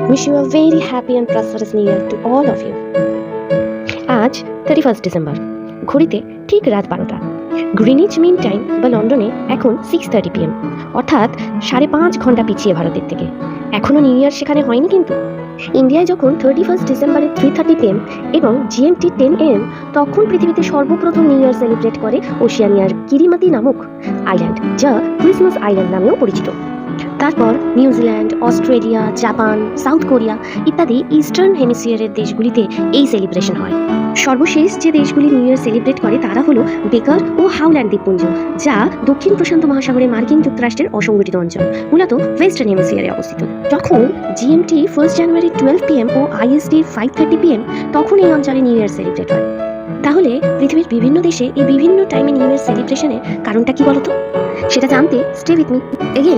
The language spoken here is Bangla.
Wish you a very happy and prosperous new year to all of you. আজ 31 ডিসেম্বর, ঘড়িতে ঠিক রাত 12টা। গ্রিনিচ মিন টাইম বা লন্ডনে এখন 6:30 PM, অর্থাৎ 5.5 ঘন্টা পিছিয়ে ভারতের থেকে। এখনও নিউ ইয়ার সেখানে হয়নি কিন্তু। ইন্ডিয়ায় যখন 31 ডিসেম্বরে 3:30 PM এবং GMT 10 AM, তখন পৃথিবীতে সর্বপ্রথম নিউ ইয়ার সেলিব্রেট করে ওশিয়ানিয়ার কিরিমাতি নামক আইল্যান্ড, যা ক্রিসমাস আইল্যান্ড নামেও পরিচিত। তারপর New Zealand, Australia, Japan, south Korea ইত্যাদি ইস্টার্ন হেমিসফিয়ারের দেশগুলিতে এই সেলিব্রেশন হয়। সর্বশেষ যে দেশগুলি নিউ ইয়ার সেলিব্রেট করে তারা হলো বেকার ও হাউল্যান্ড দ্বীপপুঞ্জ, যা দক্ষিণ প্রশান্ত মহাসাগরে মার্কিন যুক্তরাষ্ট্রের অসংগঠিত অঞ্চল, মূলত ওয়েস্টার্ন হেমিসফিয়ারে অবস্থিত। যখন GMT 1 জানুয়ারি 12 PM ও IST 5:30 PM, তখন এই অঞ্চলে নিউ ইয়ার সেলিব্রেট হয়। তাহলে পৃথিবীর বিভিন্ন দেশে এই বিভিন্ন টাইমে নিউ ইয়ার সেলিব্রেশনের কারণটা কি বলতো? সেটা জানতে স্টে উইথ মি। এগেইন